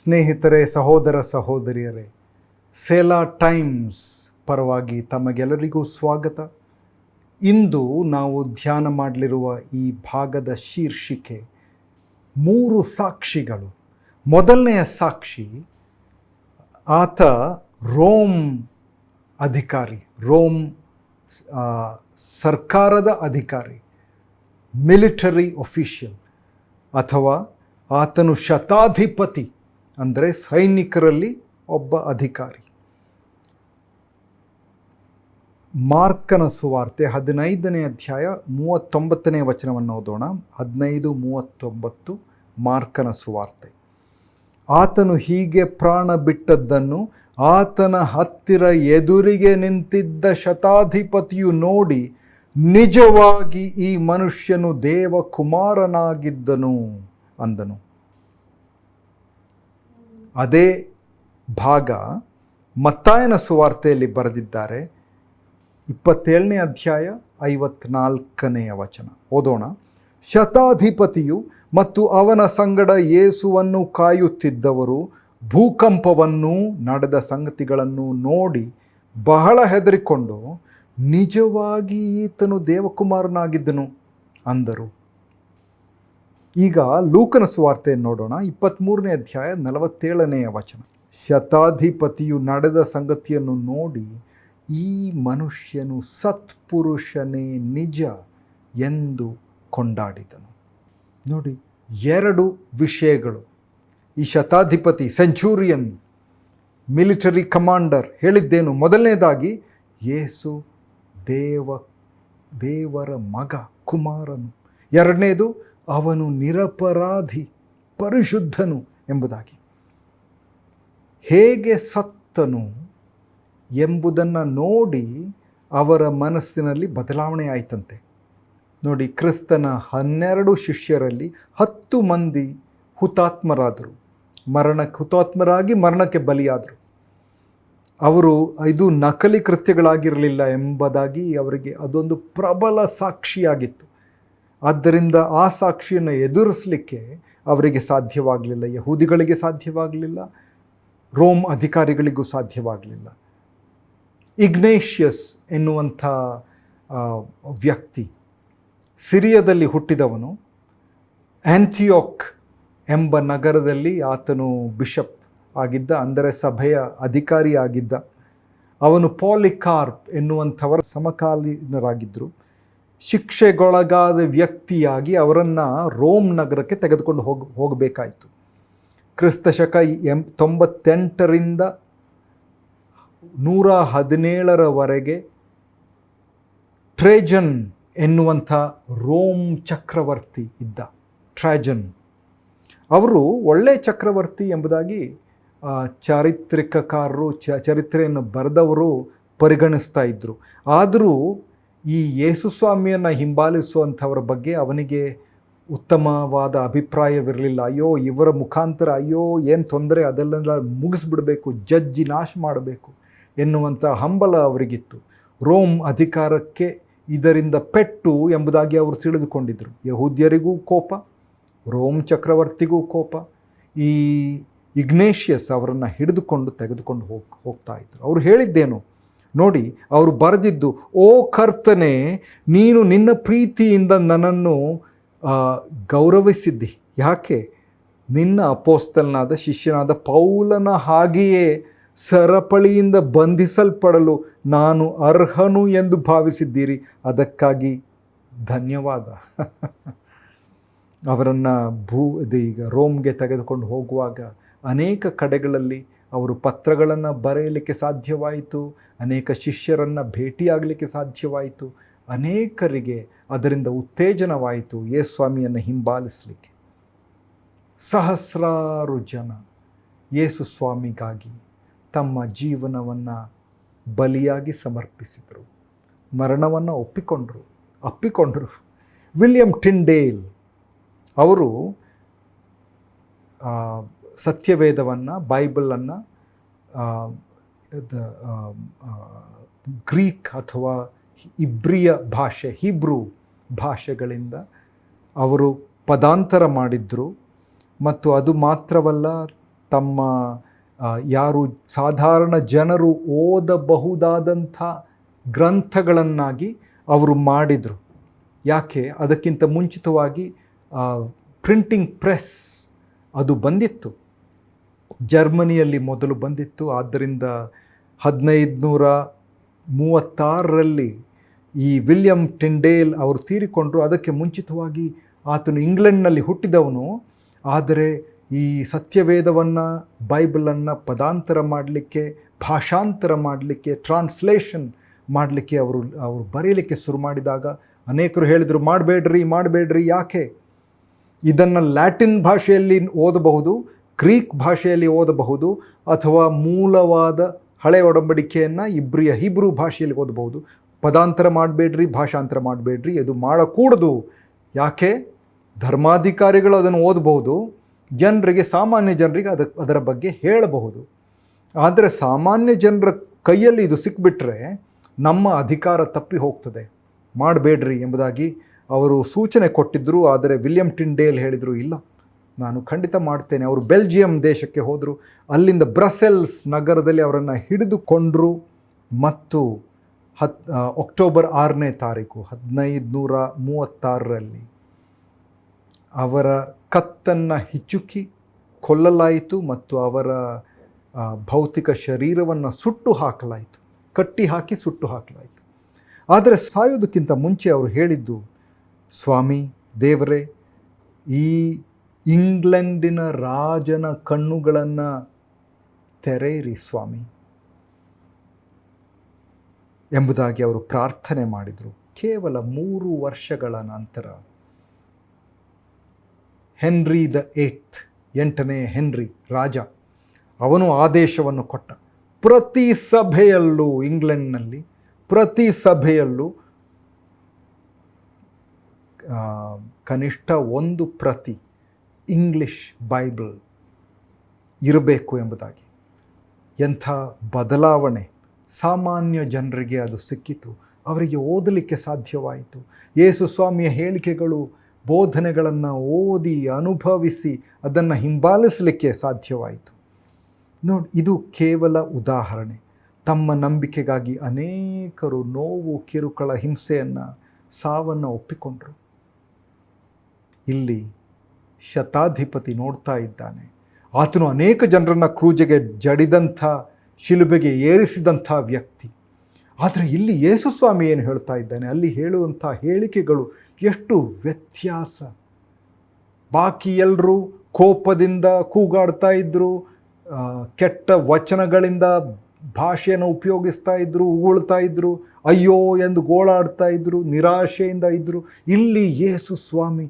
ಸ್ನೇಹಿತರೆ, ಸಹೋದರ ಸಹೋದರಿಯರೇ, ಸೇಲಾ ಟೈಮ್ಸ್ ಪರವಾಗಿ ತಮಗೆಲ್ಲರಿಗೂ ಸ್ವಾಗತ. ಇಂದು ನಾವು ಧ್ಯಾನ ಮಾಡಲಿರುವ ಈ ಭಾಗದ ಶೀರ್ಷಿಕೆ 3 ಸಾಕ್ಷಿಗಳು. ಮೊದಲನೆಯ ಸಾಕ್ಷಿ, ಆತ ರೋಮ್ ಅಧಿಕಾರಿ, ರೋಮ್ ಸರ್ಕಾರದ ಅಧಿಕಾರಿ, ಮಿಲಿಟರಿ ಅಫಿಷಿಯಲ್, ಅಥವಾ ಆತನು ಶತಾಧಿಪತಿ ಅಂದರೆ ಸೈನಿಕರಲ್ಲಿ ಒಬ್ಬ ಅಧಿಕಾರಿ. ಮಾರ್ಕನ ಸುವಾರ್ತೆ 15ನೇ ಅಧ್ಯಾಯ 39ನೇ ವಚನವನ್ನು ಓದೋಣ. 15:39 ಮಾರ್ಕನ ಸುವಾರ್ತೆ. ಆತನು ಹೀಗೆ ಪ್ರಾಣ ಬಿಟ್ಟದ್ದನ್ನು ಆತನ ಹತ್ತಿರ ಎದುರಿಗೆ ನಿಂತಿದ್ದ ಶತಾಧಿಪತಿಯು ನೋಡಿ, ನಿಜವಾಗಿ ಈ ಮನುಷ್ಯನು ದೇವಕುಮಾರನಾಗಿದ್ದನು ಅಂದನು. ಅದೇ ಭಾಗ ಮತ್ತಾಯನ ಸುವಾರ್ತೆಯಲ್ಲಿ ಬರೆದಿದ್ದಾರೆ. 27ನೇ ಅಧ್ಯಾಯ 54ನೇ ವಚನ ಓದೋಣ. ಶತಾಧಿಪತಿಯು ಮತ್ತು ಅವನ ಸಂಗಡ ಯೇಸುವನ್ನು ಕಾಯುತ್ತಿದ್ದವರು ಭೂಕಂಪವನ್ನೂ ನಡೆದ ಸಂಗತಿಗಳನ್ನು ನೋಡಿ ಬಹಳ ಹೆದರಿಕೊಂಡು, ನಿಜವಾಗಿ ಈತನು ದೇವಕುಮಾರನಾಗಿದ್ದನು ಅಂದರು. ಈಗ ಲೂಕನ ಸುವಾರ್ತೆಯನ್ನು ನೋಡೋಣ. 23ನೇ ಅಧ್ಯಾಯ 47ನೇ ವಚನ. ಶತಾಧಿಪತಿಯು ನಡೆದ ಸಂಗತಿಯನ್ನು ನೋಡಿ, ಈ ಮನುಷ್ಯನು ಸತ್ಪುರುಷನೇ ನಿಜ ಎಂದು ಕೊಂಡಾಡಿದನು. ನೋಡಿ, 2 ವಿಷಯಗಳು. ಈ ಶತಾಧಿಪತಿ, ಸೆಂಚೂರಿಯನ್, ಮಿಲಿಟರಿ ಕಮಾಂಡರ್ ಹೇಳಿದ್ದೇನು? ಮೊದಲನೇದಾಗಿ, ಯೇಸು ದೇವರ ಮಗ, ಕುಮಾರನು. ಎರಡನೇದು, ಅವನು ನಿರಪರಾಧಿ, ಪರಿಶುದ್ಧನು ಎಂಬುದಾಗಿ. ಹೇಗೆ ಸತ್ತನು ಎಂಬುದನ್ನು ನೋಡಿ ಅವರ ಮನಸ್ಸಿನಲ್ಲಿ ಬದಲಾವಣೆ ಆಯಿತಂತೆ. ನೋಡಿ, ಕ್ರಿಸ್ತನ 12 ಶಿಷ್ಯರಲ್ಲಿ 10 ಮಂದಿ ಹುತಾತ್ಮರಾದರು, ಹುತಾತ್ಮರಾಗಿ ಮರಣಕ್ಕೆ ಬಲಿಯಾದರು. ಅವರು ಇದು ನಕಲಿ ಕೃತ್ಯಗಳಾಗಿರಲಿಲ್ಲ ಎಂಬುದಾಗಿ ಅವರಿಗೆ ಅದೊಂದು ಪ್ರಬಲ ಸಾಕ್ಷಿಯಾಗಿತ್ತು. ಆದ್ದರಿಂದ ಆ ಸಾಕ್ಷಿಯನ್ನು ಎದುರಿಸಲಿಕ್ಕೆ ಅವರಿಗೆ ಸಾಧ್ಯವಾಗಲಿಲ್ಲ. ಯಹೂದಿಗಳಿಗೆ ಸಾಧ್ಯವಾಗಲಿಲ್ಲ, ರೋಮ್ ಅಧಿಕಾರಿಗಳಿಗೂ ಸಾಧ್ಯವಾಗಲಿಲ್ಲ. ಇಗ್ನೇಷಿಯಸ್ ಎನ್ನುವಂಥ ವ್ಯಕ್ತಿ ಸಿರಿಯಾದಲ್ಲಿ ಹುಟ್ಟಿದವನು. ಆಂಟಿಯೋಕ್ ಎಂಬ ನಗರದಲ್ಲಿ ಆತನು ಬಿಷಪ್ ಆಗಿದ್ದ, ಅಂದರೆ ಸಭೆಯ ಅಧಿಕಾರಿ ಆಗಿದ್ದ. ಅವನು ಪಾಲಿಕಾರ್ಪ್ ಎನ್ನುವಂಥವರ ಸಮಕಾಲೀನರಾಗಿದ್ದರು. ಶಿಕ್ಷೆಗೊಳಗಾದ ವ್ಯಕ್ತಿಯಾಗಿ ಅವರನ್ನು ರೋಮ್ ನಗರಕ್ಕೆ ತೆಗೆದುಕೊಂಡು ಹೋಗಬೇಕಾಯಿತು. ಕ್ರಿಸ್ತಶಕ 98ರಿಂದ 117ರವರೆಗೆ ಟ್ರೇಜನ್ ಎನ್ನುವಂಥ ರೋಮ್ ಚಕ್ರವರ್ತಿ ಇದ್ದ. ಟ್ರಾಜನ್ ಅವರು ಒಳ್ಳೆಯ ಚಕ್ರವರ್ತಿ ಎಂಬುದಾಗಿ ಚಾರಿತ್ರಿಕಕಾರರು, ಚರಿತ್ರೆಯನ್ನು ಬರೆದವರು ಪರಿಗಣಿಸ್ತಾ ಇದ್ದರು. ಆದರೂ ಈ ಯೇಸುಸ್ವಾಮಿಯನ್ನು ಹಿಂಬಾಲಿಸುವಂಥವರ ಬಗ್ಗೆ ಅವನಿಗೆ ಉತ್ತಮವಾದ ಅಭಿಪ್ರಾಯವಿರಲಿಲ್ಲ. ಅಯ್ಯೋ, ಇವರ ಮುಖಾಂತರ ಅಯ್ಯೋ ಏನು ತೊಂದರೆ, ಅದೆಲ್ಲ ಮುಗಿಸ್ಬಿಡಬೇಕು, ಜಜ್ಜಿ ನಾಶ ಮಾಡಬೇಕು ಎನ್ನುವಂಥ ಹಂಬಲ ಅವರಿಗಿತ್ತು. ರೋಮ್ ಅಧಿಕಾರಕ್ಕೆ ಇದರಿಂದ ಪೆಟ್ಟು ಎಂಬುದಾಗಿ ಅವರು ತಿಳಿದುಕೊಂಡಿದ್ದರು. ಯಹೂದ್ಯರಿಗೂ ಕೋಪ, ರೋಮ್ ಚಕ್ರವರ್ತಿಗೂ ಕೋಪ. ಈ ಇಗ್ನೇಷಿಯಸ್ ಅವರನ್ನು ಹಿಡಿದುಕೊಂಡು ತೆಗೆದುಕೊಂಡು ಹೋಗ್ತಾ ಇದ್ರು. ಅವರು ಹೇಳಿದ್ದೇನು ನೋಡಿ, ಅವರು ಬರೆದಿದ್ದು, ಓ ಕರ್ತನೇ, ನೀನು ನಿನ್ನ ಪ್ರೀತಿಯಿಂದ ನನ್ನನ್ನು ಗೌರವಿಸಿದ್ದಿ. ಯಾಕೆ? ನಿನ್ನ ಅಪೋಸ್ತಲನಾದ ಶಿಷ್ಯನಾದ ಪೌಲನ ಹಾಗೆಯೇ ಸರಪಳಿಯಿಂದ ಬಂಧಿಸಲ್ಪಡಲು ನಾನು ಅರ್ಹನು ಎಂದು ಭಾವಿಸಿದ್ದೀರಿ. ಅದಕ್ಕಾಗಿ ಧನ್ಯವಾದ. ಅವರನ್ನು ಈಗ ರೋಮ್ಗೆ ತೆಗೆದುಕೊಂಡು ಹೋಗುವಾಗ ಅನೇಕ ಕಡೆಗಳಲ್ಲಿ ಅವರು ಪತ್ರಗಳನ್ನು ಬರೆಯಲಿಕ್ಕೆ ಸಾಧ್ಯವಾಯಿತು, ಅನೇಕ ಶಿಷ್ಯರನ್ನು ಭೇಟಿಯಾಗಲಿಕ್ಕೆ ಸಾಧ್ಯವಾಯಿತು, ಅನೇಕರಿಗೆ ಅದರಿಂದ ಉತ್ತೇಜನವಾಯಿತು ಯೇಸುಸ್ವಾಮಿಯನ್ನು ಹಿಂಬಾಲಿಸಲಿಕ್ಕೆ. ಸಹಸ್ರಾರು ಜನ ಯೇಸುಸ್ವಾಮಿಗಾಗಿ ತಮ್ಮ ಜೀವನವನ್ನು ಬಲಿಯಾಗಿ ಸಮರ್ಪಿಸಿದರು, ಮರಣವನ್ನು ಅಪ್ಪಿಕೊಂಡರು. ವಿಲಿಯಂ ಟಿಂಡೇಲ್ ಅವರು ಸತ್ಯವೇದವನ್ನು, ಬೈಬಲನ್ನು ಗ್ರೀಕ್ ಅಥವಾ ಇಬ್ರಿಯ ಭಾಷೆ, ಹೀಬ್ರೂ ಭಾಷೆಗಳಿಂದ ಅವರು ಪದಾಂತರ ಮಾಡಿದ್ರು. ಮತ್ತು ಅದು ಮಾತ್ರವಲ್ಲ, ತಮ್ಮ ಯಾರು ಸಾಧಾರಣ ಜನರು ಓದಬಹುದಾದಂಥ ಗ್ರಂಥಗಳನ್ನಾಗಿ ಅವರು ಮಾಡಿದರು. ಯಾಕೆ? ಅದಕ್ಕಿಂತ ಮುಂಚಿತವಾಗಿ ಪ್ರಿಂಟಿಂಗ್ ಪ್ರೆಸ್ ಅದು ಬಂದಿತ್ತು, ಜರ್ಮನಿಯಲ್ಲಿ ಮೊದಲು ಬಂದಿತ್ತು. ಆದ್ದರಿಂದ 1536ರಲ್ಲಿ ಈ ವಿಲಿಯಂ ಟಿಂಡೇಲ್ ಅವರು ತೀರಿಕೊಂಡರು. ಅದಕ್ಕೆ ಮುಂಚಿತವಾಗಿ ಆತನು ಇಂಗ್ಲೆಂಡ್ನಲ್ಲಿ ಹುಟ್ಟಿದವನು, ಆದರೆ ಈ ಸತ್ಯವೇದವನ್ನು, ಬೈಬಲನ್ನು ಪದಾಂತರ ಮಾಡಲಿಕ್ಕೆ, ಭಾಷಾಂತರ ಮಾಡಲಿಕ್ಕೆ, ಟ್ರಾನ್ಸ್ಲೇಷನ್ ಮಾಡಲಿಕ್ಕೆ ಅವರು ಬರೀಲಿಕ್ಕೆ ಶುರು ಮಾಡಿದಾಗ ಅನೇಕರು ಹೇಳಿದರು, ಮಾಡಬೇಡ್ರಿ. ಯಾಕೆ? ಇದನ್ನು ಲ್ಯಾಟಿನ್ ಭಾಷೆಯಲ್ಲಿ ಓದಬಹುದು, ಗ್ರೀಕ್ ಭಾಷೆಯಲ್ಲಿ ಓದಬಹುದು, ಅಥವಾ ಮೂಲವಾದ ಹಳೆ ಒಡಂಬಡಿಕೆಯನ್ನು ಹೀಬ್ರೂ ಭಾಷೆಯಲ್ಲಿ ಓದಬಹುದು. ಪದಾಂತರ ಮಾಡಬೇಡ್ರಿ, ಭಾಷಾಂತರ ಮಾಡಬೇಡ್ರಿ, ಇದು ಮಾಡಕೂಡದು. ಯಾಕೆ? ಧರ್ಮಾಧಿಕಾರಿಗಳು ಅದನ್ನು ಓದಬಹುದು, ಸಾಮಾನ್ಯ ಜನರಿಗೆ ಅದರ ಬಗ್ಗೆ ಹೇಳಬಹುದು. ಆದರೆ ಸಾಮಾನ್ಯ ಜನರ ಕೈಯಲ್ಲಿ ಇದು ಸಿಕ್ಬಿಟ್ರೆ ನಮ್ಮ ಅಧಿಕಾರ ತಪ್ಪಿ ಹೋಗ್ತದೆ, ಮಾಡಬೇಡ್ರಿ ಎಂಬುದಾಗಿ ಅವರು ಸೂಚನೆ ಕೊಟ್ಟಿದ್ದರು. ಆದರೆ ವಿಲಿಯಂ ಟಿಂಡೇಲ್ ಹೇಳಿದರು, ಇಲ್ಲ, ನಾನು ಖಂಡಿತ ಮಾಡ್ತೇನೆ. ಅವರು ಬೆಲ್ಜಿಯಂ ದೇಶಕ್ಕೆ ಹೋದರು. ಅಲ್ಲಿಂದ ಬ್ರಸೆಲ್ಸ್ ನಗರದಲ್ಲಿ ಅವರನ್ನು ಹಿಡಿದುಕೊಂಡರು ಮತ್ತು ಅಕ್ಟೋಬರ್ 6ನೇ ತಾರೀಕು 1536ರಲ್ಲಿ ಅವರ ಕತ್ತನ್ನು ಹಿಚುಕಿ ಕೊಲ್ಲಲಾಯಿತು ಮತ್ತು ಅವರ ಭೌತಿಕ ಶರೀರವನ್ನು ಸುಟ್ಟು ಹಾಕಲಾಯಿತು, ಕಟ್ಟಿ ಹಾಕಿ ಸುಟ್ಟು ಹಾಕಲಾಯಿತು. ಆದರೆ ಸಾಯೋದಕ್ಕಿಂತ ಮುಂಚೆ ಅವರು ಹೇಳಿದ್ದು, ಸ್ವಾಮಿ ದೇವರೇ, ಈ ಇಂಗ್ಲೆಂಡಿನ ರಾಜನ ಕಣ್ಣುಗಳನ್ನು ತೆರೆಯಿರಿ ಸ್ವಾಮಿ ಎಂಬುದಾಗಿ ಅವರು ಪ್ರಾರ್ಥನೆ ಮಾಡಿದರು. ಕೇವಲ 3 ವರ್ಷಗಳ ನಂತರ ಹೆನ್ರಿ ದ 8ನೇ ಹೆನ್ರಿ ರಾಜ, ಅವನು ಆದೇಶವನ್ನು ಕೊಟ್ಟ. ಪ್ರತಿ ಸಭೆಯಲ್ಲೂ, ಇಂಗ್ಲೆಂಡ್ನಲ್ಲಿ ಪ್ರತಿ ಸಭೆಯಲ್ಲೂ ಕನಿಷ್ಠ 1 ಪ್ರತಿ ಇಂಗ್ಲಿಷ್ ಬೈಬಲ್ ಇರಬೇಕು ಎಂಬುದಾಗಿ. ಎಂಥ ಬದಲಾವಣೆ! ಸಾಮಾನ್ಯ ಜನರಿಗೆ ಅದು ಸಿಕ್ಕಿತು, ಅವರಿಗೆ ಓದಲಿಕ್ಕೆ ಸಾಧ್ಯವಾಯಿತು. ಯೇಸು ಸ್ವಾಮಿಯ ಹೇಳಿಕೆಗಳು, ಬೋಧನೆಗಳನ್ನು ಓದಿ ಅನುಭವಿಸಿ ಅದನ್ನು ಹಿಂಬಾಲಿಸಲಿಕ್ಕೆ ಸಾಧ್ಯವಾಯಿತು. ನೋಡಿ, ಇದು ಕೇವಲ ಉದಾಹರಣೆ. ತಮ್ಮ ನಂಬಿಕೆಗಾಗಿ ಅನೇಕರು ನೋವು, ಕಿರುಕುಳ, ಹಿಂಸೆಯನ್ನು, ಸಾವನ್ನು ಒಪ್ಪಿಕೊಂಡರು. ಇಲ್ಲಿ ಶತಾಧಿಪತಿ ನೋಡ್ತಾ ಇದ್ದಾನೆ. ಆತನು ಅನೇಕ ಜನರನ್ನು ಕ್ರೂಜೆಗೆ ಜಡಿದಂಥ, ಶಿಲುಬೆಗೆ ಏರಿಸಿದಂಥ ವ್ಯಕ್ತಿ. ಆದರೆ ಇಲ್ಲಿ ಯೇಸು ಸ್ವಾಮಿ ಏನು ಹೇಳ್ತಾ ಇದ್ದಾನೆ, ಅಲ್ಲಿ ಹೇಳುವಂಥ ಹೇಳಿಕೆಗಳು ಎಷ್ಟು ವ್ಯತ್ಯಾಸ. ಬಾಕಿ ಎಲ್ಲರೂ ಕೋಪದಿಂದ ಕೂಗಾಡ್ತಾ ಇದ್ದರು, ಕೆಟ್ಟ ವಚನಗಳಿಂದ ಭಾಷೆಯನ್ನು ಉಪಯೋಗಿಸ್ತಾ ಇದ್ದರು, ಉಗುಳ್ತಾ ಇದ್ದರು, ಅಯ್ಯೋ ಎಂದು ಗೋಳಾಡ್ತಾ ಇದ್ದರು, ನಿರಾಶೆಯಿಂದ ಇದ್ದರು. ಇಲ್ಲಿ ಯೇಸು ಸ್ವಾಮಿ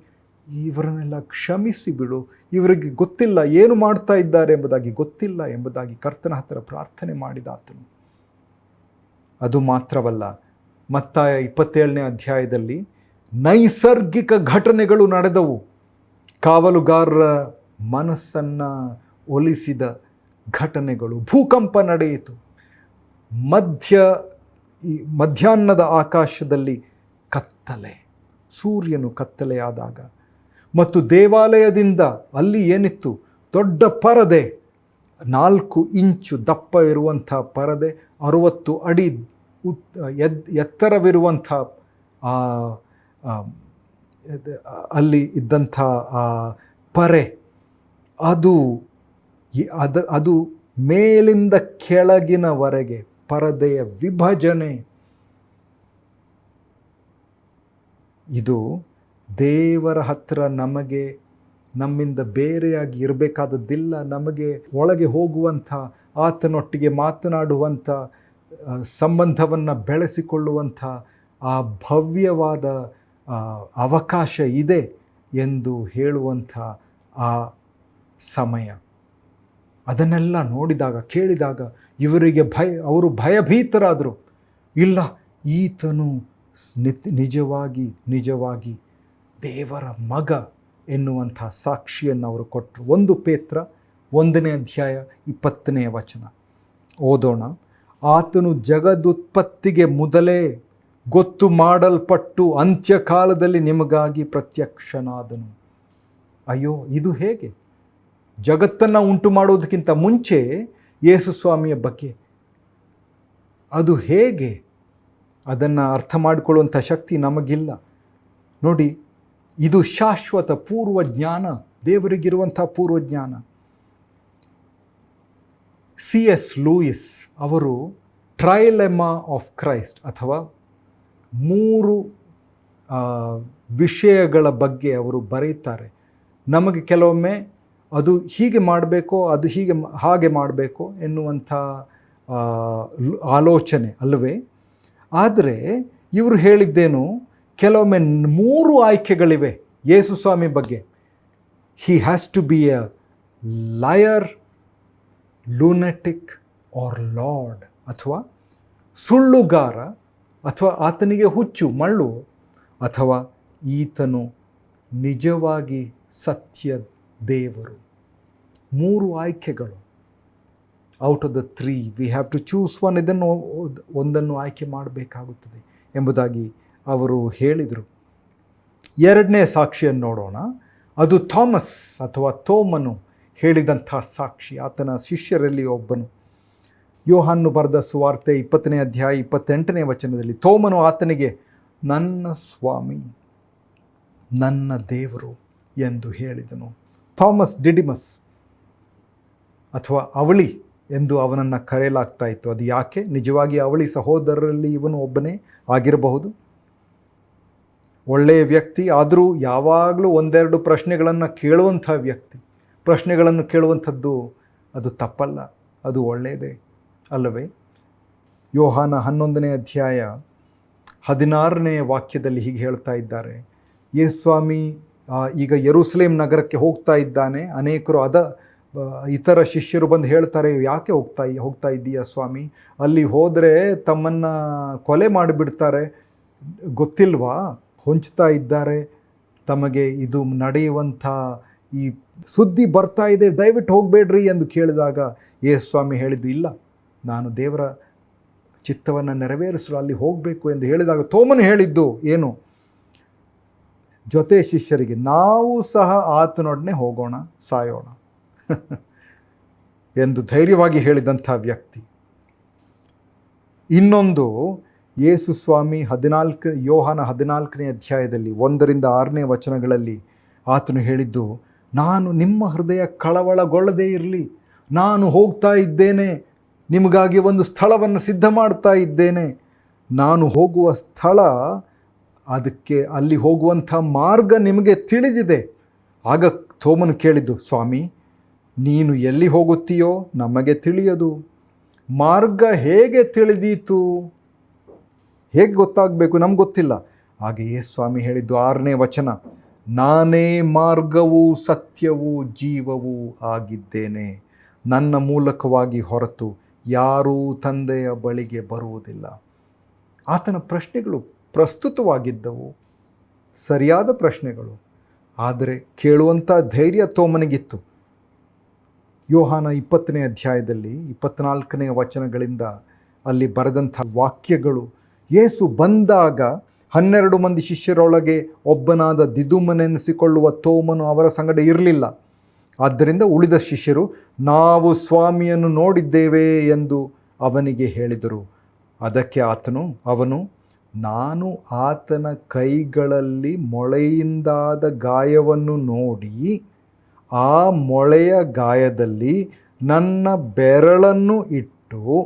ಇವರನ್ನೆಲ್ಲ ಕ್ಷಮಿಸಿ ಬಿಡು, ಇವರಿಗೆ ಗೊತ್ತಿಲ್ಲ ಏನು ಮಾಡ್ತಾ ಇದ್ದಾರೆ ಎಂಬುದಾಗಿ, ಗೊತ್ತಿಲ್ಲ ಎಂಬುದಾಗಿ ಕರ್ತನ ಹತ್ತಿರ ಪ್ರಾರ್ಥನೆ ಮಾಡಿದಾತನು. ಅದು ಮಾತ್ರವಲ್ಲ, ಮತ್ತಾಯ 27ನೇ ಅಧ್ಯಾಯದಲ್ಲಿ ನೈಸರ್ಗಿಕ ಘಟನೆಗಳು ನಡೆದವು. ಕಾವಲುಗಾರರ ಮನಸ್ಸನ್ನು ಒಲಿಸಿದ ಘಟನೆಗಳು. ಭೂಕಂಪ ನಡೆಯಿತು. ಮಧ್ಯಾಹ್ನದ ಆಕಾಶದಲ್ಲಿ ಕತ್ತಲೆ, ಸೂರ್ಯನು ಕತ್ತಲೆಯಾದಾಗ, ಮತ್ತು ದೇವಾಲಯದಿಂದ ಅಲ್ಲಿ ಏನಿತ್ತು, ದೊಡ್ಡ ಪರದೆ, 4 ಇಂಚು ದಪ್ಪ ಇರುವಂಥ ಪರದೆ, 60 ಅಡಿ ಎತ್ತರವಿರುವಂಥ ಅಲ್ಲಿ ಇದ್ದಂಥ ಆ ಪರೆ, ಅದು ಮೇಲಿಂದ ಕೆಳಗಿನವರೆಗೆ ಪರದೆಯ ವಿಭಜನೆ. ಇದು ದೇವರ ಹತ್ತಿರ ನಮ್ಮಿಂದ ಬೇರೆಯಾಗಿ ಇರಬೇಕಾದದ್ದಿಲ್ಲ. ನಮಗೆ ಒಳಗೆ ಹೋಗುವಂಥ, ಆತನೊಟ್ಟಿಗೆ ಮಾತನಾಡುವಂಥ, ಸಂಬಂಧವನ್ನು ಬೆಳೆಸಿಕೊಳ್ಳುವಂಥ ಆ ಭವ್ಯವಾದ ಅವಕಾಶ ಇದೆ ಎಂದು ಹೇಳುವಂಥ ಆ ಸಮಯ. ಅದನ್ನೆಲ್ಲ ನೋಡಿದಾಗ, ಕೇಳಿದಾಗ ಅವರು ಭಯಭೀತರಾದರು. ಇಲ್ಲ, ಈತನು ನಿಜವಾಗಿ ದೇವರ ಮಗ ಎನ್ನುವಂಥ ಸಾಕ್ಷಿಯನ್ನು ಅವರು ಕೊಟ್ಟರು. 1 ಪೇತ್ರ 1ನೇ ಅಧ್ಯಾಯ 20ನೇ ವಚನ ಓದೋಣ. ಆತನು ಜಗದುತ್ಪತ್ತಿಗೆ ಮೊದಲೇ ಗೊತ್ತು ಮಾಡಲ್ಪಟ್ಟು ಅಂತ್ಯಕಾಲದಲ್ಲಿ ನಿಮಗಾಗಿ ಪ್ರತ್ಯಕ್ಷನಾದನು. ಅಯ್ಯೋ, ಇದು ಹೇಗೆ? ಜಗತ್ತನ್ನು ಉಂಟು ಮಾಡೋದಕ್ಕಿಂತ ಮುಂಚೆ ಯೇಸು ಸ್ವಾಮಿಯ ಬಗ್ಗೆ. ಅದು ಹೇಗೆ ಅದನ್ನು ಅರ್ಥ ಮಾಡಿಕೊಳ್ಳುವಂಥ ಶಕ್ತಿ ನಮಗಿಲ್ಲ. ನೋಡಿ, ಇದು ಶಾಶ್ವತ ಪೂರ್ವಜ್ಞಾನ, ದೇವರಿಗಿರುವಂಥ ಪೂರ್ವಜ್ಞಾನ. C.S. ಲೂಯಿಸ್ ಅವರು ಟ್ರೈಲೆಮಾ ಆಫ್ ಕ್ರೈಸ್ಟ್ ಅಥವಾ 3 ವಿಷಯಗಳ ಬಗ್ಗೆ ಅವರು ಬರೀತಾರೆ. ನಮಗೆ ಕೆಲವೊಮ್ಮೆ ಅದು ಹೀಗೆ ಮಾಡಬೇಕೋ, ಅದು ಹಾಗೆ ಮಾಡಬೇಕೋ ಎನ್ನುವಂಥ ಆಲೋಚನೆ ಅಲ್ಲವೇ? ಆದರೆ ಇವರು ಹೇಳಿದ್ದೇನು, ಕೆಲವೊಮ್ಮೆ 3 ಆಯ್ಕೆಗಳಿವೆ ಯೇಸು ಸ್ವಾಮಿ ಬಗ್ಗೆ. He has to be a liar, lunatic or lord, ಅಥವಾ ಸುಳ್ಳುಗಾರ, ಅಥವಾ ಆತನಿಗೆ ಹುಚ್ಚು ಮಳ್ಳು, ಅಥವಾ ಈತನು ನಿಜವಾಗಿ ಸತ್ಯ ದೇವರು. 3 ಆಯ್ಕೆಗಳು. Out of the 3 we have to choose one. ಇದನ್ನು ಒಂದನ್ನು ಆಯ್ಕೆ ಮಾಡಬೇಕಾಗುತ್ತದೆ ಎಂಬುದಾಗಿ ಅವರು ಹೇಳಿದರು. 2ನೇ ಸಾಕ್ಷಿಯನ್ನು ನೋಡೋಣ. ಅದು ಥಾಮಸ್ ಅಥವಾ ತೋಮನು ಹೇಳಿದಂಥ ಸಾಕ್ಷಿ, ಆತನ ಶಿಷ್ಯರಲ್ಲಿ ಒಬ್ಬನು. ಯೋಹಾನನು ಬರೆದ ಸುವಾರ್ತೆ 20ನೇ ಅಧ್ಯಾಯ 28ನೇ ವಚನದಲ್ಲಿ ತೋಮನು ಆತನಿಗೆ, ನನ್ನ ಸ್ವಾಮಿ, ನನ್ನ ದೇವರು ಎಂದು ಹೇಳಿದನು. ಥಾಮಸ್ ಡಿಡಿಮಸ್ ಅಥವಾ ಅವಳಿ ಎಂದು ಅವನನ್ನು ಕರೆಯಲಾಗ್ತಾ ಇತ್ತು. ಅದು ಯಾಕೆ? ನಿಜವಾಗಿ ಅವಳಿ ಸಹೋದರರಲ್ಲಿ ಇವನು ಒಬ್ಬನೇ ಆಗಿರಬಹುದು. ಒಳ್ಳೆಯ ವ್ಯಕ್ತಿ, ಆದರೂ ಯಾವಾಗಲೂ 1-2 ಪ್ರಶ್ನೆಗಳನ್ನು ಕೇಳುವಂಥ ವ್ಯಕ್ತಿ. ಪ್ರಶ್ನೆಗಳನ್ನು ಕೇಳುವಂಥದ್ದು ಅದು ತಪ್ಪಲ್ಲ, ಅದು ಒಳ್ಳೆಯದೇ ಅಲ್ಲವೇ? ಯೋಹಾನ 11ನೇ ಅಧ್ಯಾಯ 16ನೇ ವಾಕ್ಯದಲ್ಲಿ ಹೀಗೆ ಹೇಳ್ತಾ ಇದ್ದಾರೆ, ಯೇಸು ಸ್ವಾಮಿ ಈಗ ಯೆರೂಸಲೇಮ್ ನಗರಕ್ಕೆ ಹೋಗ್ತಾ ಇದ್ದಾನೆ. ಅನೇಕರು ಇತರ ಶಿಷ್ಯರು ಬಂದು ಹೇಳ್ತಾರೆ, ಯಾಕೆ ಹೋಗ್ತಾ ಇದ್ದೀಯಾ ಸ್ವಾಮಿ? ಅಲ್ಲಿ ಹೋದರೆ ತಮ್ಮನ್ನು ಕೊಲೆ ಮಾಡಿಬಿಡ್ತಾರೆ, ಗೊತ್ತಿಲ್ವಾ? ಹೊಂಚ್ತಾ ಇದ್ದಾರೆ, ತಮಗೆ ಇದು ನಡೆಯುವಂಥ ಈ ಸುದ್ದಿ ಬರ್ತಾ ಇದೆ, ದಯವಿಟ್ಟು ಹೋಗಬೇಡ್ರಿ ಎಂದು ಕೇಳಿದಾಗ ಯೇಸು ಸ್ವಾಮಿ ಹೇಳಿದ್ದು, ಇಲ್ಲ, ನಾನು ದೇವರ ಚಿತ್ತವನ್ನು ನೆರವೇರಿಸಲು ಅಲ್ಲಿ ಹೋಗಬೇಕು ಎಂದು ಹೇಳಿದಾಗ ತೋಮನು ಹೇಳಿದ್ದು ಏನು? ಜೊತೆ ಶಿಷ್ಯರಿಗೆ, ನಾವು ಸಹ ಆತನೊಡನೆ ಹೋಗೋಣ, ಸಾಯೋಣ ಎಂದು ಧೈರ್ಯವಾಗಿ ಹೇಳಿದಂಥ ವ್ಯಕ್ತಿ. ಇನ್ನೊಂದು, ಯೇಸು ಸ್ವಾಮಿ ಯೋಹಾನ 14ನೇ ಅಧ್ಯಾಯದಲ್ಲಿ 1-6ನೇ ವಚನಗಳಲ್ಲಿ ಆತನು ಹೇಳಿದ್ದು, ನಾನು ನಿಮ್ಮ ಹೃದಯ ಕಳವಳಗೊಳ್ಳದೇ ಇರಲಿ, ನಾನು ಹೋಗ್ತಾ ಇದ್ದೇನೆ, ನಿಮಗಾಗಿ ಒಂದು ಸ್ಥಳವನ್ನು ಸಿದ್ಧ ಮಾಡ್ತಾ ಇದ್ದೇನೆ. ನಾನು ಹೋಗುವ ಸ್ಥಳ, ಅದಕ್ಕೆ ಅಲ್ಲಿ ಹೋಗುವಂಥ ಮಾರ್ಗ ನಿಮಗೆ ತಿಳಿದಿದೆ. ಆಗ ತೋಮನು ಕೇಳಿದ್ದು, ಸ್ವಾಮಿ, ನೀನು ಎಲ್ಲಿ ಹೋಗುತ್ತೀಯೋ ನಮಗೆ ತಿಳಿಯದು, ಮಾರ್ಗ ಹೇಗೆ ತಿಳಿದೀತು? ಹೇಗೆ ಗೊತ್ತಾಗಬೇಕು? ನಮ್ಗೆ ಗೊತ್ತಿಲ್ಲ. ಹಾಗೆಯೇ ಸ್ವಾಮಿ ಹೇಳಿದ್ದು 6ನೇ ವಚನ, ನಾನೇ ಮಾರ್ಗವೂ ಸತ್ಯವೂ ಜೀವವೂ ಆಗಿದ್ದೇನೆ, ನನ್ನ ಮೂಲಕವಾಗಿ ಹೊರತು ಯಾರೂ ತಂದೆಯ ಬಳಿಗೆ ಬರುವುದಿಲ್ಲ. ಆತನ ಪ್ರಶ್ನೆಗಳು ಪ್ರಸ್ತುತವಾಗಿದ್ದವು, ಸರಿಯಾದ ಪ್ರಶ್ನೆಗಳು, ಆದರೆ ಕೇಳುವಂಥ ಧೈರ್ಯ ತೋಮನಿಗಿತ್ತು. ಯೋಹಾನ 20ನೇ ಅಧ್ಯಾಯದಲ್ಲಿ 24ನೇ ವಚನಗಳಿಂದ ಅಲ್ಲಿ ಬರೆದಂಥ ವಾಕ್ಯಗಳು, ಯೇಸು ಬಂದಾಗ 12 ಮಂದಿ ಶಿಷ್ಯರೊಳಗೆ ಒಬ್ಬನಾದ ದಿದುಮನೆನಿಸಿಕೊಳ್ಳುವ ತೋಮನು ಅವರ ಸಂಗಡ ಇರಲಿಲ್ಲ. ಆದ್ದರಿಂದ ಉಳಿದ ಶಿಷ್ಯರು, ನಾವು ಸ್ವಾಮಿಯನ್ನು ನೋಡಿದ್ದೇವೆ ಎಂದು ಅವನಿಗೆ ಹೇಳಿದರು. ಅದಕ್ಕೆ ಅವನು, ನಾನು ಆತನ ಕೈಗಳಲ್ಲಿ ಮೊಳೆಯಿಂದಾದ ಗಾಯವನ್ನು ನೋಡಿ, ಆ ಮೊಳೆಯ ಗಾಯದಲ್ಲಿ ನನ್ನ ಬೆರಳನ್ನು ಇಟ್ಟು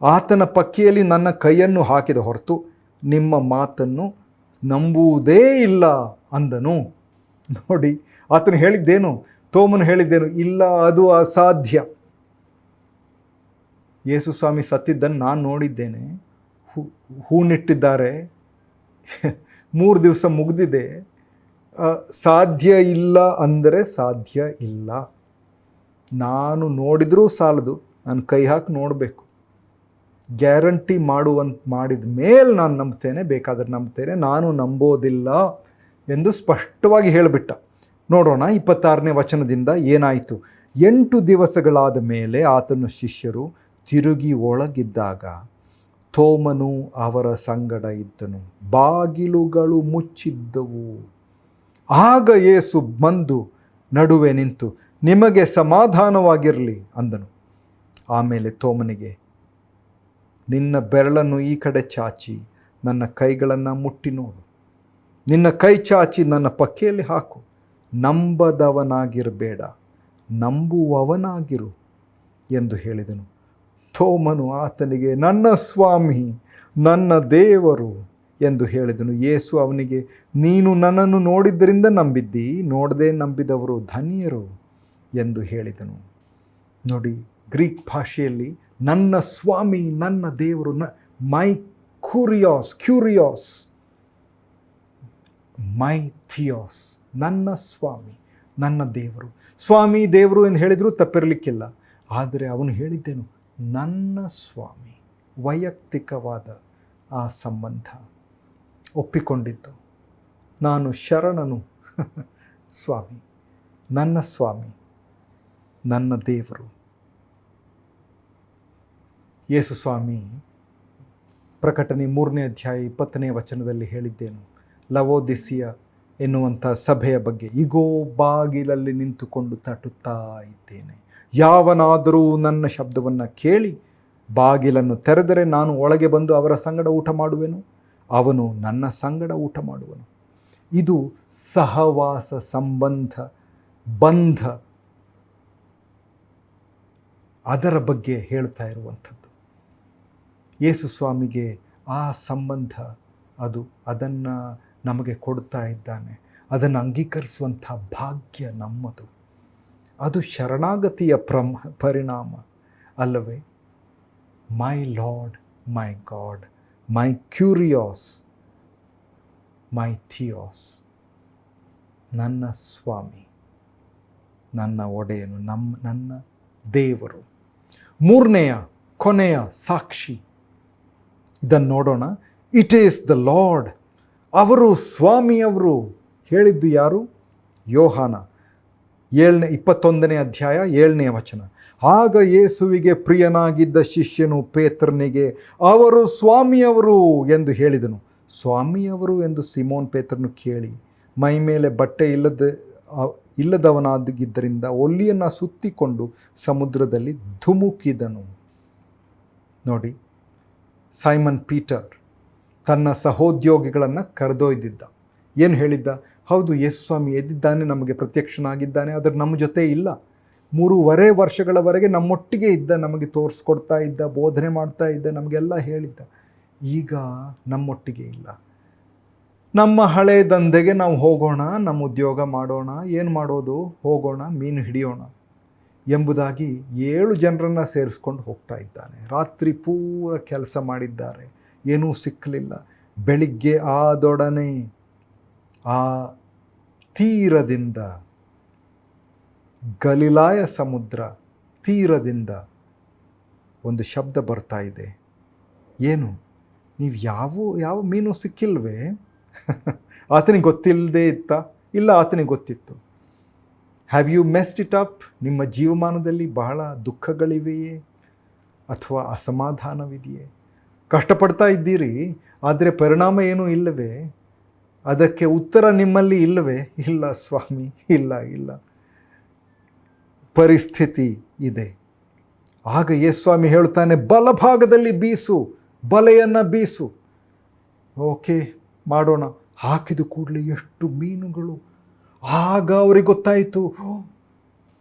ಆತನ ಪಕ್ಕೆಯಲ್ಲಿ ನನ್ನ ಕೈಯನ್ನು ಹಾಕಿದ ಹೊರತು ನಿಮ್ಮ ಮಾತನ್ನು ನಂಬುವುದೇ ಇಲ್ಲ ಅಂದನು. ನೋಡಿ, ಆತನು ಹೇಳಿದ್ದೇನು? ತೋಮನು ಹೇಳಿದ್ದೇನು? ಇಲ್ಲ, ಅದು ಅಸಾಧ್ಯ. ಯೇಸು ಸ್ವಾಮಿ ಸತ್ತಿದ್ದನ್ನು ನಾನು ನೋಡಿದ್ದೇನೆ, ಹೂನಿಟ್ಟಿದ್ದಾರೆ, 3 ದಿವಸ ಮುಗಿದಿದೆ, ಸಾಧ್ಯ ಇಲ್ಲ ಅಂದರೆ ಸಾಧ್ಯ ಇಲ್ಲ. ನಾನು ನೋಡಿದರೂ ಸಾಲದು, ನಾನು ಕೈ ಹಾಕಿ ನೋಡಬೇಕು, ಗ್ಯಾರಂಟಿ ಮಾಡಿದ ಮೇಲೆ ನಾನು ನಂಬ್ತೇನೆ, ಬೇಕಾದರೆ ನಂಬ್ತೇನೆ, ನಾನು ನಂಬೋದಿಲ್ಲ ಎಂದು ಸ್ಪಷ್ಟವಾಗಿ ಹೇಳಿಬಿಟ್ಟ. ನೋಡೋಣ 26ನೇ ವಚನದಿಂದ ಏನಾಯಿತು. 8 ದಿವಸಗಳಾದ ಮೇಲೆ ಆತನ ಶಿಷ್ಯರು ತಿರುಗಿ ಒಳಗಿದ್ದಾಗ ತೋಮನು ಅವರ ಸಂಗಡ ಇದ್ದನು, ಬಾಗಿಲುಗಳು ಮುಚ್ಚಿದ್ದವು. ಆಗ ಯೇಸು ಬಂದು ನಡುವೆ ನಿಂತು, ನಿಮಗೆ ಸಮಾಧಾನವಾಗಿರಲಿ ಅಂದನು. ಆಮೇಲೆ ತೋಮನಿಗೆ, ನಿನ್ನ ಬೆರಳನ್ನು ಈ ಕಡೆ ಚಾಚಿ ನನ್ನ ಕೈಗಳನ್ನು ಮುಟ್ಟಿ ನೋಡು, ನಿನ್ನ ಕೈ ಚಾಚಿ ನನ್ನ ಪಕ್ಕೆಯಲ್ಲಿ ಹಾಕು, ನಂಬದವನಾಗಿರಬೇಡ, ನಂಬುವವನಾಗಿರು ಎಂದು ಹೇಳಿದನು. ತೋಮನು ಆತನಿಗೆ, ನನ್ನ ಸ್ವಾಮಿ, ನನ್ನ ದೇವರು ಎಂದು ಹೇಳಿದನು. ಯೇಸು ಅವನಿಗೆ, ನೀನು ನನ್ನನ್ನು ನೋಡಿದ್ದರಿಂದ ನಂಬಿದ್ದಿ, ನೋಡದೆ ನಂಬಿದವರು ಧನ್ಯರು ಎಂದು ಹೇಳಿದನು. ನೋಡಿ, ಗ್ರೀಕ್ ಭಾಷೆಯಲ್ಲಿ ನನ್ನ ಸ್ವಾಮಿ, ನನ್ನ ದೇವರು, ಮೈ ಕ್ಯೂರಿಯಾಸ್, ಮೈ ಥಿಯೋಸ್, ನನ್ನ ಸ್ವಾಮಿ, ನನ್ನ ದೇವರು. ಸ್ವಾಮಿ ದೇವರು ಎಂದು ಹೇಳಿದರೂ ತಪ್ಪಿರಲಿಕ್ಕಿಲ್ಲ. ಆದರೆ ಅವನು ಹೇಳಿದ್ದೇನು, ನನ್ನ ಸ್ವಾಮಿ. ವೈಯಕ್ತಿಕವಾದ ಆ ಸಂಬಂಧ ಒಪ್ಪಿಕೊಂಡಿದ್ದು, ನಾನು ಶರಣನು ಸ್ವಾಮಿ, ನನ್ನ ಸ್ವಾಮಿ, ನನ್ನ ದೇವರು. ಯೇಸು ಸ್ವಾಮಿ ಪ್ರಕಟಣೆ 3ನೇ ಅಧ್ಯಾಯ 20ನೇ ವಚನದಲ್ಲಿ ಹೇಳಿದ್ದೇನು, ಲವೋದಿಸಿಯ ಎನ್ನುವಂಥ ಸಭೆಯ ಬಗ್ಗೆ, ಇಗೋ ಬಾಗಿಲಲ್ಲಿ ನಿಂತುಕೊಂಡು ತಟ್ಟುತ್ತಾ ಇದ್ದೇನೆ, ಯಾವನಾದರೂ ನನ್ನ ಶಬ್ದವನ್ನು ಕೇಳಿ ಬಾಗಿಲನ್ನು ತೆರೆದರೆ ನಾನು ಒಳಗೆ ಬಂದು ಅವರ ಸಂಗಡ ಊಟ ಮಾಡುವೆನು, ಅವನು ನನ್ನ ಸಂಗಡ ಊಟ ಮಾಡುವನು. ಇದು ಸಹವಾಸ ಸಂಬಂಧ, ಬಂಧ, ಅದರ ಬಗ್ಗೆ ಹೇಳ್ತಾ ಇರುವಂಥದ್ದು. ಯೇಸು ಸ್ವಾಮಿಗೆ ಆ ಸಂಬಂಧ ಅದನ್ನು ನಮಗೆ ಕೊಡ್ತಾ ಇದ್ದಾನೆ. ಅದನ್ನು ಅಂಗೀಕರಿಸುವಂಥ ಭಾಗ್ಯ ನಮ್ಮದು. ಅದು ಶರಣಾಗತಿಯ ಪರಿಣಾಮ ಅಲ್ಲವೇ? ಮೈ ಲಾರ್ಡ್, ಮೈ ಗಾಡ್, ಮೈ ಕ್ಯೂರಿಯಾಸ್, ಮೈ ಥಿಯೋಸ್, ನನ್ನ ಸ್ವಾಮಿ, ನನ್ನ ಒಡೆಯನು, ನನ್ನ ದೇವರು. 3ನೇ ಕೊನೆಯ ಸಾಕ್ಷಿ, ಇದನ್ನು ನೋಡೋಣ. It is the lord. ಅವರು ಸ್ವಾಮಿಯವರು ಹೇಳಿದ್ದು ಯಾರು? ಯೋಹಾನ 21ನೇ ಅಧ್ಯಾಯ 7ನೇ ವಚನ. ಆಗ ಯೇಸುವಿಗೆ ಪ್ರಿಯನಾಗಿದ್ದ ಶಿಷ್ಯನು ಪೇತ್ರನಿಗೆ, ಅವರು ಸ್ವಾಮಿಯವರು ಎಂದು ಹೇಳಿದನು. ಸ್ವಾಮಿಯವರು ಎಂದು ಸಿಮೋನ್ ಪೇತ್ರನು ಕೇಳಿ, ಮೈ ಮೇಲೆ ಬಟ್ಟೆ ಇಲ್ಲದವನಾಗಿದ್ದರಿಂದ ಒಲ್ಲಿಯನ್ನು ಸುತ್ತಿಕೊಂಡು ಸಮುದ್ರದಲ್ಲಿ ಧುಮುಕಿದನು. ನೋಡಿ, ಸೈಮನ್ ಪೀಟರ್ ತನ್ನ ಸಹೋದ್ಯೋಗಿಗಳನ್ನು ಕರೆದೊಯ್ದಿದ್ದ. ಏನು ಹೇಳಿದ್ದ? ಹೌದು, ಯೇಸು ಸ್ವಾಮಿ ಎದ್ದಿದ್ದಾನೆ, ನಮಗೆ ಪ್ರತ್ಯಕ್ಷನಾಗಿದ್ದಾನೆ, ಆದರೆ ನಮ್ಮ ಜೊತೆ ಇಲ್ಲ. 3.5 ವರ್ಷಗಳವರೆಗೆ ನಮ್ಮೊಟ್ಟಿಗೆ ಇದ್ದ, ನಮಗೆ ತೋರಿಸ್ಕೊಡ್ತಾ ಇದ್ದ, ಬೋಧನೆ ಮಾಡ್ತಾ ಇದ್ದ, ನಮಗೆಲ್ಲ ಹೇಳಿದ್ದ. ಈಗ ನಮ್ಮೊಟ್ಟಿಗೆ ಇಲ್ಲ. ನಮ್ಮ ಹಳೆ ದಂಧೆಗೆ ನಾವು ಹೋಗೋಣ, ನಮ್ಮ ಉದ್ಯೋಗ ಮಾಡೋಣ, ಏನು ಮಾಡೋದು, ಹೋಗೋಣ, ಮೀನು ಹಿಡಿಯೋಣ ಎಂಬುದಾಗಿ 7 ಜನರನ್ನು ಸೇರಿಸ್ಕೊಂಡು ಹೋಗ್ತಾ ಇದ್ದಾನೆ. ರಾತ್ರಿ ಪೂರ ಕೆಲಸ ಮಾಡಿದ್ದಾರೆ, ಏನೂ ಸಿಕ್ಕಲಿಲ್ಲ. ಬೆಳಿಗ್ಗೆ ಆದೊಡನೆ ಆ ತೀರದಿಂದ, ಗಲಿಲಾಯ ಸಮುದ್ರ ತೀರದಿಂದ ಒಂದು ಶಬ್ದ ಬರ್ತಾ ಇದೆ. ಏನು? ನೀವು ಯಾವ ಮೀನು ಸಿಕ್ಕಿಲ್ವೇ? ಆತನಿಗೆ ಗೊತ್ತಿಲ್ಲದೆ ಇತ್ತ? ಇಲ್ಲ, ಆತನಿಗೆ ಗೊತ್ತಿತ್ತು. Have you messed it up? ನಿಮ್ಮ ಜೀವಮಾನದಲ್ಲಿ ಬಹಳ ದುಃಖಗಳಿವೆಯೇ ಅಥವಾ ಅಸಮಾಧಾನವಿದೆಯೇ? ಕಷ್ಟಪಡ್ತಾ ಇದ್ದೀರಿ, ಆದರೆ ಪರಿಣಾಮ ಏನೂ ಇಲ್ಲವೇ? ಅದಕ್ಕೆ ಉತ್ತರ ನಿಮ್ಮಲ್ಲಿ ಇಲ್ಲವೇ? ಇಲ್ಲ ಸ್ವಾಮಿ, ಇಲ್ಲ. ಪರಿಸ್ಥಿತಿ ಇದೆ. ಆಗ ಯೇಸು ಸ್ವಾಮಿ ಹೇಳ್ತಾನೆ, ಬಲಭಾಗದಲ್ಲಿ ಬೀಸು, ಬಲೆಯನ್ನು ಬೀಸು. ಓಕೆ, ಮಾಡೋಣ. ಹಾಕಿದ ಕೂಡಲೇ ಎಷ್ಟು ಮೀನುಗಳು. ಆಗ ಅವ್ರಿಗೆ ಗೊತ್ತಾಯಿತು,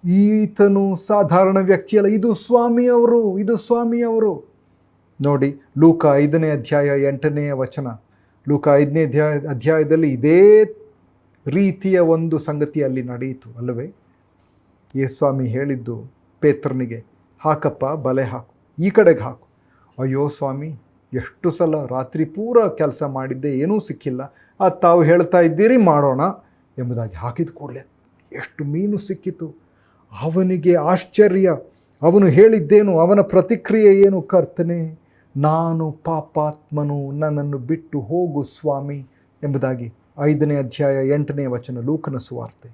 ಈತನು ಸಾಧಾರಣ ವ್ಯಕ್ತಿಯಲ್ಲ, ಇದು ಸ್ವಾಮಿಯವರು. ನೋಡಿ, ಲೂಕ 5ನೇ ಅಧ್ಯಾಯ 8ನೇ ವಚನ. ಲೂಕ 5ನೇ ಅಧ್ಯಾಯದಲ್ಲಿ ಇದೇ ರೀತಿಯ ಒಂದು ಸಂಗತಿ ಅಲ್ಲಿ ನಡೆಯಿತು ಅಲ್ಲವೇ? ಯೇಸು ಸ್ವಾಮಿ ಹೇಳಿದ್ದು ಪೇತ್ರನಿಗೆ, ಹಾಕಪ್ಪ, ಬಲೆ ಹಾಕು, ಈ ಕಡೆಗೆ ಹಾಕು. ಅಯ್ಯೋ ಸ್ವಾಮಿ, ಎಷ್ಟು ಸಲ ರಾತ್ರಿ ಪೂರ ಕೆಲಸ ಮಾಡಿದ್ದೆ, ಏನೂ ಸಿಕ್ಕಿಲ್ಲ, ಅದು ತಾವು ಹೇಳ್ತಾ ಇದ್ದೀರಿ, ಮಾಡೋಣ ಎಂಬುದಾಗಿ ಹಾಕಿದ ಕೂಡಲೇ ಎಷ್ಟು ಮೀನು ಸಿಕ್ಕಿತು. ಅವನಿಗೆ ಆಶ್ಚರ್ಯ. ಅವನು ಹೇಳಿದ್ದೇನು? ಅವನ ಪ್ರತಿಕ್ರಿಯೆ ಏನು? ಕರ್ತನೇ, ನಾನು ಪಾಪಾತ್ಮನು, ನನ್ನನ್ನು ಬಿಟ್ಟು ಹೋಗು ಸ್ವಾಮಿ ಎಂಬುದಾಗಿ. 5ನೇ ಅಧ್ಯಾಯ 8ನೇ ವಚನ, ಲೂಕನ ಸುವಾರ್ತೆ.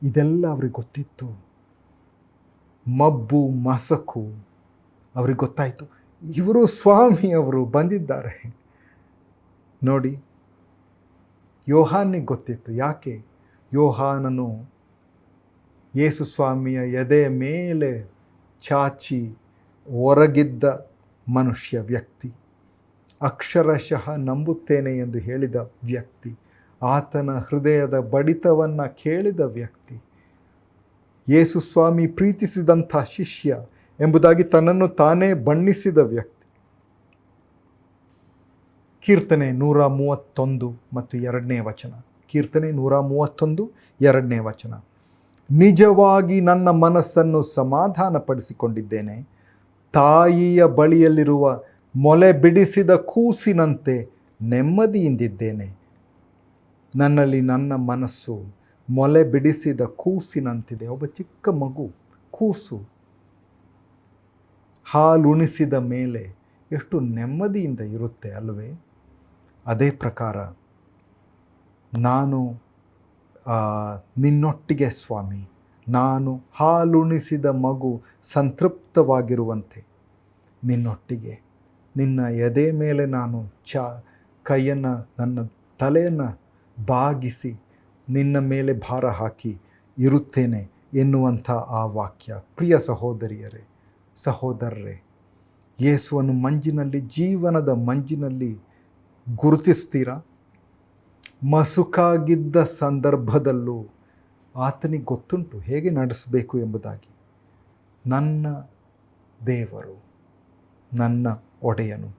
ಇದೆಲ್ಲ ಅವ್ರಿಗೆ ಗೊತ್ತಿತ್ತು. ಮಬ್ಬು ಮಸಕು ಅವ್ರಿಗೆ ಗೊತ್ತಾಯಿತು, ಇವರು ಸ್ವಾಮಿಯವರು ಬಂದಿದ್ದಾರೆ. ನೋಡಿ, ಯೋಹಾನಿಗೆ ಗೊತ್ತಿತ್ತು. ಯಾಕೆ? ಯೋಹಾನನು ಯೇಸು ಸ್ವಾಮಿಯ ಎದೆಯ ಮೇಲೆ ಚಾಚಿ ಹೊರಗಿದ್ದ ಮನುಷ್ಯ ವ್ಯಕ್ತಿ, ಅಕ್ಷರಶಃ ನಂಬುತ್ತೇನೆ ಎಂದು ಹೇಳಿದ ವ್ಯಕ್ತಿ, ಆತನ ಹೃದಯದ ಬಡಿತವನ್ನು ಕೇಳಿದ ವ್ಯಕ್ತಿ, ಯೇಸು ಸ್ವಾಮಿ ಪ್ರೀತಿಸಿದಂಥ ಶಿಷ್ಯ ಎಂಬುದಾಗಿ ತನ್ನನ್ನು ತಾನೇ ಬಣ್ಣಿಸಿದ ವ್ಯಕ್ತಿ. ಕೀರ್ತನೆ 131 ಮತ್ತು 2ನೇ ವಚನ. ಕೀರ್ತನೆ 131, 2ನೇ ವಚನ. ನಿಜವಾಗಿ ನನ್ನ ಮನಸ್ಸನ್ನು ಸಮಾಧಾನಪಡಿಸಿಕೊಂಡಿದ್ದೇನೆ, ತಾಯಿಯ ಬಳಿಯಲ್ಲಿರುವ ಮೊಲೆ ಬಿಡಿಸಿದ ಕೂಸಿನಂತೆ ನೆಮ್ಮದಿಯಿಂದಿದ್ದೇನೆ. ನನ್ನಲ್ಲಿ ನನ್ನ ಮನಸ್ಸು ಮೊಲೆ ಬಿಡಿಸಿದ ಕೂಸಿನಂತಿದೆ. ಒಬ್ಬ ಚಿಕ್ಕ ಮಗು, ಕೂಸು ಹಾಲುಣಿಸಿದ ಮೇಲೆ ಎಷ್ಟು ನೆಮ್ಮದಿಯಿಂದ ಇರುತ್ತೆ ಅಲ್ವೇ? ಅದೇ ಪ್ರಕಾರ ನಾನು ನಿನ್ನೊಟ್ಟಿಗೆ ಸ್ವಾಮಿ, ನಾನು ಹಾಲುಣಿಸಿದ ಮಗು ಸಂತೃಪ್ತವಾಗಿರುವಂತೆ ನಿನ್ನೊಟ್ಟಿಗೆ ನಿನ್ನ ಎದೆ ಮೇಲೆ ನಾನು ಕೈಯನ್ನು, ನನ್ನ ತಲೆಯನ್ನು ಬಾಗಿಸಿ ನಿನ್ನ ಮೇಲೆ ಭಾರ ಹಾಕಿ ಇರುತ್ತೇನೆ ಎನ್ನುವಂಥ ಆ ವಾಕ್ಯ. ಪ್ರಿಯ ಸಹೋದರಿಯರೇ, ಸಹೋದರರೇ, ಯೇಸುವನ್ನು ಮಂಜಿನಲ್ಲಿ, ಜೀವನದ ಮಂಜಿನಲ್ಲಿ ಗುರುತಿಸ್ತೀರಾ? ಮಸುಕಾಗಿದ್ದ ಸಂದರ್ಭದಲ್ಲೂ ಆತನಿಗೆ ಗೊತ್ತುಂಟು ಹೇಗೆ ನಡೆಸಬೇಕು ಎಂಬುದಾಗಿ. ನನ್ನ ದೇವರು, ನನ್ನ ಒಡೆಯನು,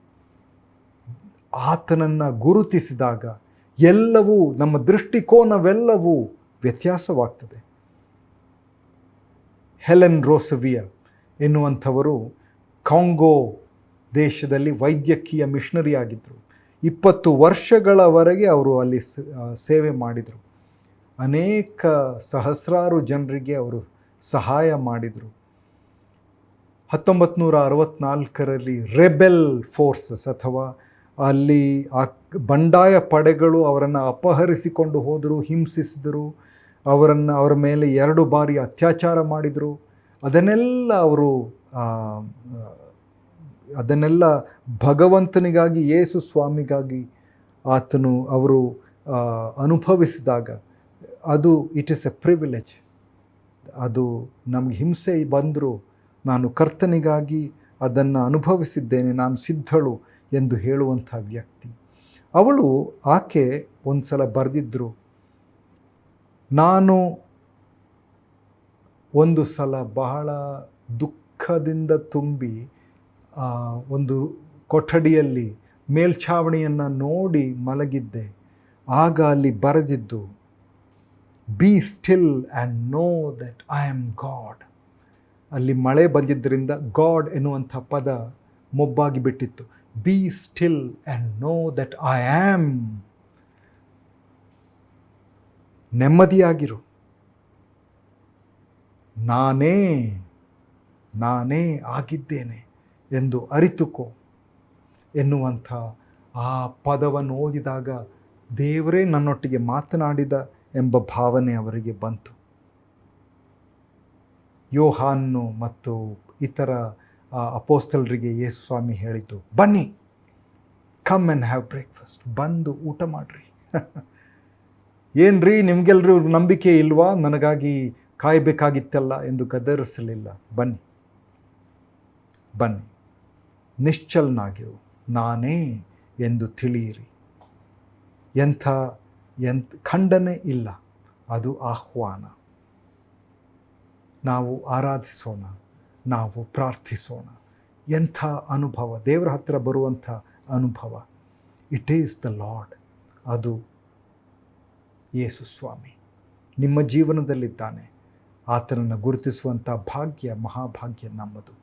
ಆತನನ್ನು ಗುರುತಿಸಿದಾಗ ಎಲ್ಲವೂ, ನಮ್ಮ ದೃಷ್ಟಿಕೋನವೆಲ್ಲವೂ ವ್ಯತ್ಯಾಸವಾಗ್ತದೆ. ಹೆಲೆನ್ ರೋಸವಿಯ ಎನ್ನುವಂಥವರು ಕಾಂಗೋ ದೇಶದಲ್ಲಿ ವೈದ್ಯಕೀಯ ಮಿಷನರಿ ಆಗಿದ್ದರು. 20 ವರ್ಷಗಳವರೆಗೆ ಅವರು ಅಲ್ಲಿ ಸೇವೆ ಮಾಡಿದರು. ಅನೇಕ ಸಹಸ್ರಾರು ಜನರಿಗೆ ಅವರು ಸಹಾಯ ಮಾಡಿದರು. 1964ರಲ್ಲಿ ರೆಬೆಲ್ ಫೋರ್ಸಸ್ ಅಥವಾ ಅಲ್ಲಿ ಆ ಬಂಡಾಯ ಪಡೆಗಳು ಅವರನ್ನು ಅಪಹರಿಸಿಕೊಂಡು ಹೋದರು, ಹಿಂಸಿಸಿದರು, ಅವರ ಮೇಲೆ 2 ಬಾರಿ ಅತ್ಯಾಚಾರ ಮಾಡಿದರು. ಅದನ್ನೆಲ್ಲ ಭಗವಂತನಿಗಾಗಿ, ಯೇಸು ಸ್ವಾಮಿಗಾಗಿ ಅವರು ಅನುಭವಿಸಿದಾಗ ಅದು ಇಟ್ ಈಸ್ ಎ ಪ್ರಿವಿಲೇಜ್. ಅದು ನಮಗೆ ಹಿಂಸೆ ಬಂದರೂ ನಾನು ಕರ್ತನಿಗಾಗಿ ಅದನ್ನು ಅನುಭವಿಸಿದ್ದೇನೆ, ನಾನು ಸಿದ್ಧಳು ಎಂದು ಹೇಳುವಂಥ ವ್ಯಕ್ತಿ. ಆಕೆ ಒಂದು ಸಲ ಬರೆದಿದ್ದರು, ನಾನು ಒಂದು ಸಲ ಬಹಳ ದುಃಖದಿಂದ ತುಂಬಿ ಒಂದು ಕೊಠಡಿಯಲ್ಲಿ ಮೇಲ್ಛಾವಣಿಯನ್ನು ನೋಡಿ ಮಲಗಿದ್ದೆ. ಆಗ ಅಲ್ಲಿ ಬರೆದಿದ್ದು, be still and know that I am God. ಅಲ್ಲಿ ಮಳೆ ಬಂದಿದ್ದರಿಂದ ಗಾಡ್ ಎನ್ನುವಂಥ ಪದ ಮೊಬ್ಬಾಗಿ ಬಿಟ್ಟಿತ್ತು. Be still and know that I am. ನೆಮ್ಮದಿಯಾಗಿರು, ನಾನೇ ಆಗಿದ್ದೇನೆ ಎಂದು ಅರಿತುಕೋ ಎನ್ನುವಂಥ ಆ ಪದವನ್ನು ಓದಿದಾಗ ದೇವರೇ ನನ್ನೊಟ್ಟಿಗೆ ಮಾತನಾಡಿದ ಎಂಬ ಭಾವನೆ ಅವರಿಗೆ ಬಂತು. ಯೋಹಾನ್ನು ಮತ್ತು ಇತರ ಅಪೋಸ್ತಲರಿಗೆ ಯೇಸು ಸ್ವಾಮಿ ಹೇಳಿದ್ದು, ಬನ್ನಿ, ಕಮ್ ಆ್ಯಂಡ್ ಹ್ಯಾವ್ ಬ್ರೇಕ್ಫಾಸ್ಟ್, ಬಂದು ಊಟ ಮಾಡಿರಿ. ಏನ್ರಿ ನಿಮಗೆಲ್ಲರೂ ನಂಬಿಕೆ ಇಲ್ವಾ, ನನಗಾಗಿ ಕಾಯಬೇಕಾಗಿತ್ತಲ್ಲ ಎಂದು ಗದರಿಸಲಿಲ್ಲ. ಬನ್ನಿ, ನಿಶ್ಚಲನಾಗಿರು, ನಾನೇ ಎಂದು ತಿಳಿಯಿರಿ. ಎಂಥ ಖಂಡನೆ ಇಲ್ಲ, ಅದು ಆಹ್ವಾನ. ನಾವು ಆರಾಧಿಸೋಣ, ನಾವು ಪ್ರಾರ್ಥಿಸೋಣ. ಎಂಥ ಅನುಭವ, ದೇವರ ಹತ್ತಿರ ಬರುವಂಥ ಅನುಭವ. ಇಟ್ ಈಸ್ ದ ಲಾರ್ಡ್, ಅದು ಯೇಸು ಸ್ವಾಮಿ ನಿಮ್ಮ ಜೀವನದಲ್ಲಿದ್ದಾನೆ. ಆತನನ್ನು ಗುರುತಿಸುವಂಥ ಭಾಗ್ಯ, ಮಹಾಭಾಗ್ಯ ನಮ್ಮದು.